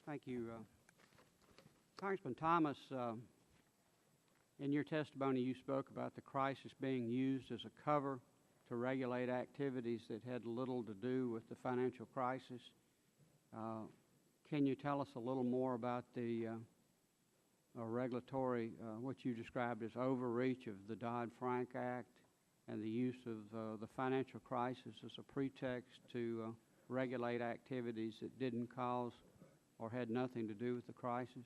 Thank you. Congressman Thomas, in your testimony you spoke about the crisis being used as a cover to regulate activities that had little to do with the financial crisis. Can you tell us a little more about the regulatory, what you described as overreach of the Dodd-Frank Act and the use of the financial crisis as a pretext to regulate activities that didn't cause or had nothing to do with the crisis?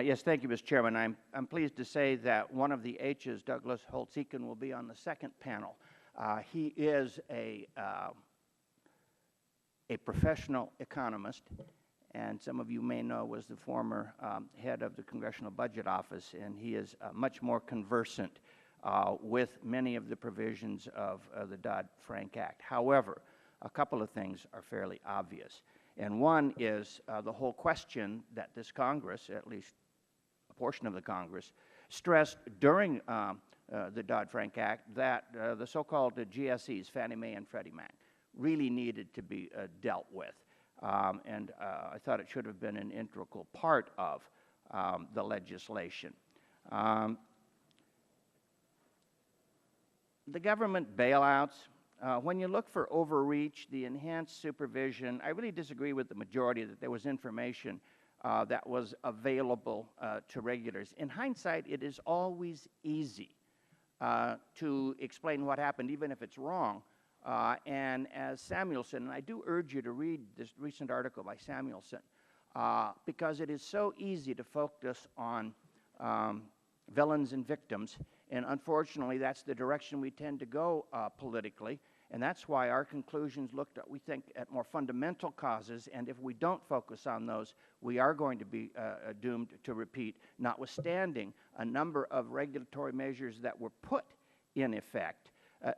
Yes, thank you, Mr. Chairman. I'm pleased to say that one of the H's, Douglas Holtz-Eakin, will be on the second panel. He is a professional economist, and some of you may know was the former head of the Congressional Budget Office, and he is much more conversant with many of the provisions of the Dodd-Frank Act. However, a couple of things are fairly obvious. And one is the whole question that this Congress, at least a portion of the Congress, stressed during the Dodd-Frank Act that the so-called GSEs, Fannie Mae and Freddie Mac, really needed to be dealt with. And I thought it should have been an integral part of the legislation. The government bailouts, when you look for overreach, the enhanced supervision, I really disagree with the majority that there was information that was available to regulators. In hindsight, it is always easy to explain what happened, even if it's wrong. And as Samuelson, and I do urge you to read this recent article by Samuelson, because it is so easy to focus on villains and victims, and unfortunately that's the direction we tend to go politically, and that's why our conclusions looked at, we think, at more fundamental causes, and if we don't focus on those, we are going to be doomed to repeat, notwithstanding a number of regulatory measures that were put in effect,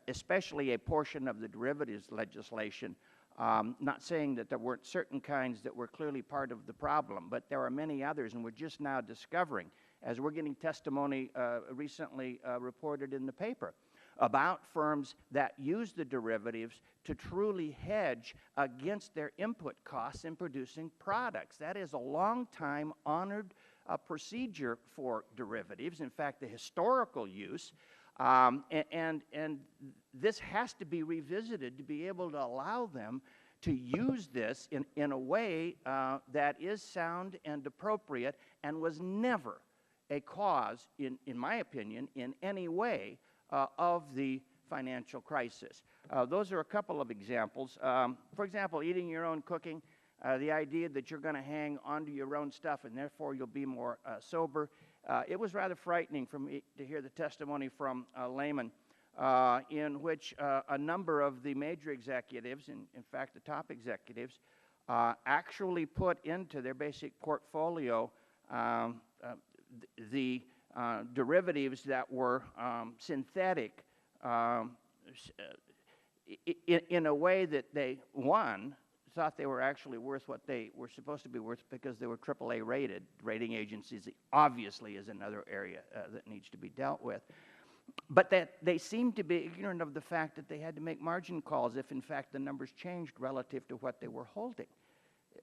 especially a portion of the derivatives legislation. Not saying that there weren't certain kinds that were clearly part of the problem, but there are many others, and we're just now discovering, as we're getting testimony recently reported in the paper, about firms that use the derivatives to truly hedge against their input costs in producing products. That is a long time honored procedure for derivatives. In fact, the historical use, and this has to be revisited to be able to allow them to use this in a way that is sound and appropriate, and was never a cause, in my opinion, in any way of the financial crisis. Those are a couple of examples. For example, eating your own cooking, the idea that you're going to hang onto your own stuff and therefore you'll be more sober. It was rather frightening for me to hear the testimony from Lehman, in which a number of the major executives, in fact the top executives, actually put into their basic portfolio the derivatives that were synthetic in a way that they, one, thought they were actually worth what they were supposed to be worth because they were AAA rated. Rating agencies obviously is another area that needs to be dealt with. But that they seemed to be ignorant of the fact that they had to make margin calls if in fact the numbers changed relative to what they were holding.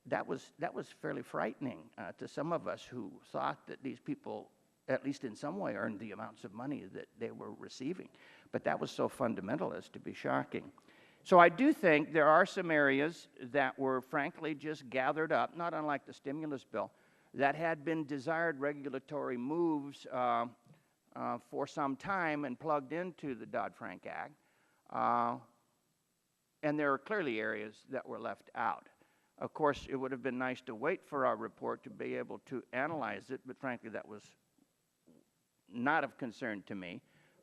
That was fairly frightening to some of us who thought that these people, at least in some way, earned the amounts of money that they were receiving. But that was so fundamental as to be shocking. So I do think there are some areas that were frankly just gathered up, not unlike the stimulus bill, that had been desired regulatory moves for some time and plugged into the Dodd-Frank Act. And there are clearly areas that were left out. Of course, it would have been nice to wait for our report to be able to analyze it, but frankly that was not of concern to me.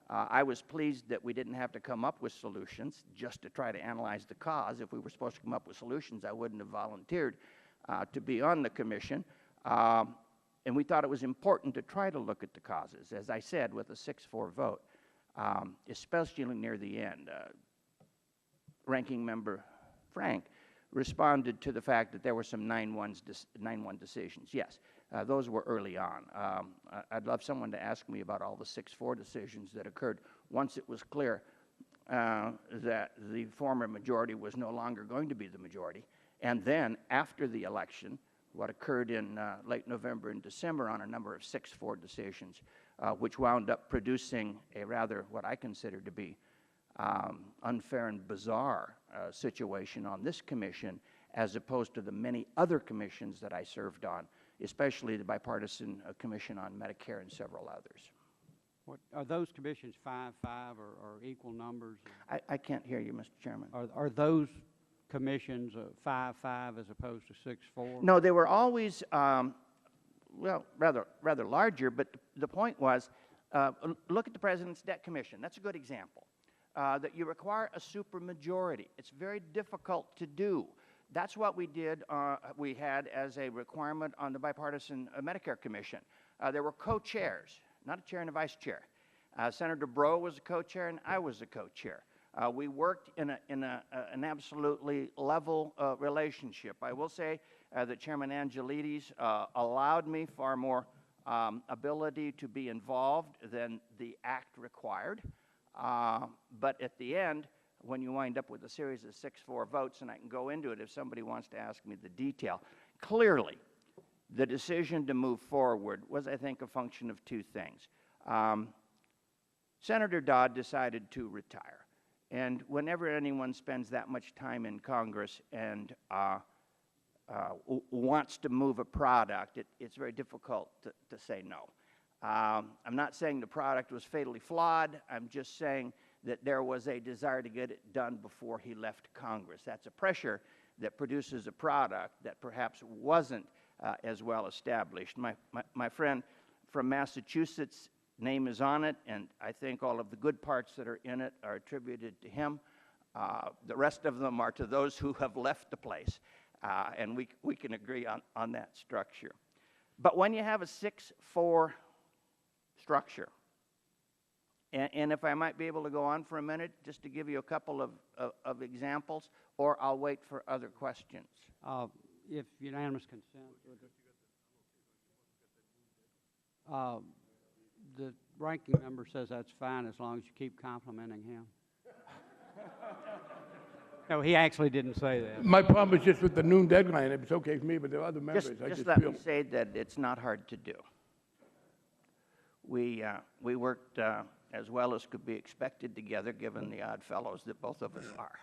I was pleased that we didn't have to come up with solutions just to try to analyze the cause. If we were supposed to come up with solutions, I wouldn't have volunteered to be on the commission. And we thought it was important to try to look at the causes, as I said, with a 6-4 vote, especially near the end. Ranking Member Frank responded to the fact that there were some 9-1 decisions. Yes, those were early on. I'd love someone to ask me about all the 6-4 decisions that occurred once it was clear that the former majority was no longer going to be the majority. And then, after the election, what occurred in late November and December on a number of 6-4 decisions, which wound up producing a rather, what I consider to be, unfair and bizarre situation on this commission, as opposed to the many other commissions that I served on, especially the Bipartisan Commission on Medicare and several others. What, are those commissions 5-5 or equal numbers? I can't hear you, Mr. Chairman. Are those commissions 5-5 as opposed to 6-4? No, they were always, well, rather larger, but the point was, look at the President's Debt Commission. That's a good example. That you require a supermajority. It's very difficult to do. That's what we did, we had as a requirement on the Bipartisan Medicare Commission. There were co-chairs, not a chair and a vice chair. Senator Breaux was a co-chair and I was a co-chair. We worked in an absolutely level relationship. I will say that Chairman Angelides allowed me far more ability to be involved than the act required. But at the end, when you wind up with a series of 6-4 votes, and I can go into it if somebody wants to ask me the detail, clearly the decision to move forward was, I think, a function of two things. Senator Dodd decided to retire. And whenever anyone spends that much time in Congress and wants to move a product, it's very difficult to say no. I'm not saying the product was fatally flawed. I'm just saying that there was a desire to get it done before he left Congress. That's a pressure that produces a product that perhaps wasn't as well established. My friend from Massachusetts' name is on it, and I think all of the good parts that are in it are attributed to him. The rest of them are to those who have left the place, and we can agree on that structure. But when you have a 6-4 structure, and if I might be able to go on for a minute, just to give you a couple of examples, or I'll wait for other questions. If unanimous consent. The ranking member says that's fine as long as you keep complimenting him. No, he actually didn't say that. My problem is just with the noon deadline. It's okay for me, but there are other members. Just let me say that it's not hard to do. We worked as well as could be expected together, given the odd fellows that both of us are.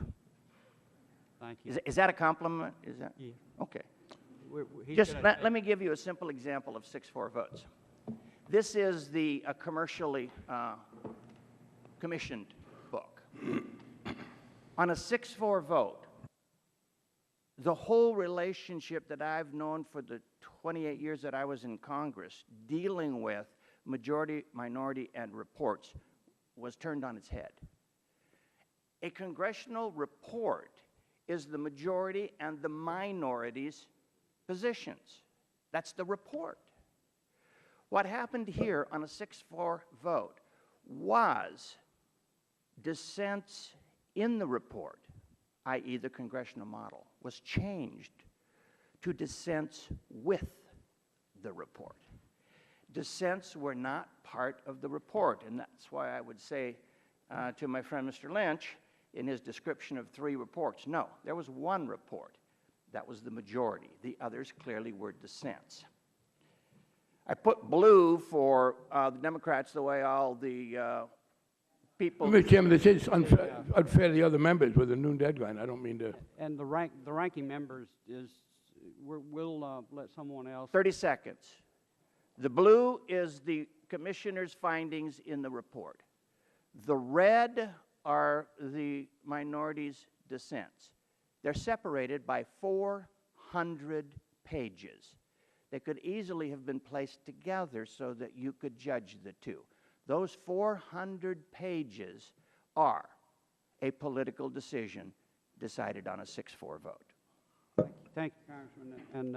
Thank you. Is that a compliment? Is that? Yeah. Okay. Just let me give you a simple example of 6-4 votes. This is the commercially commissioned book. On a 6-4 vote, the whole relationship that I've known for the 28 years that I was in Congress dealing with majority, minority, and reports was turned on its head. A congressional report is the majority and the minority's positions. That's the report. What happened here on a 6-4 vote was dissents in the report, i.e. the congressional model, was changed to dissents with the report. Dissents were not part of the report, and that's why I would say to my friend Mr. Lynch, in his description of 3 reports, no, there was one report. That was the majority. The others clearly were dissents. I put blue for the Democrats the way all the people... Mr. Chairman, this is unfair to the other members with the noon deadline. I don't mean to... And the ranking members is, we'll let someone else... 30 seconds. The blue is the commissioner's findings in the report. The red are the minority's dissents. They're separated by 400 pages. They could easily have been placed together so that you could judge the two. Those 400 pages are a political decision decided on a 6-4 vote. Thank you, Congressman. And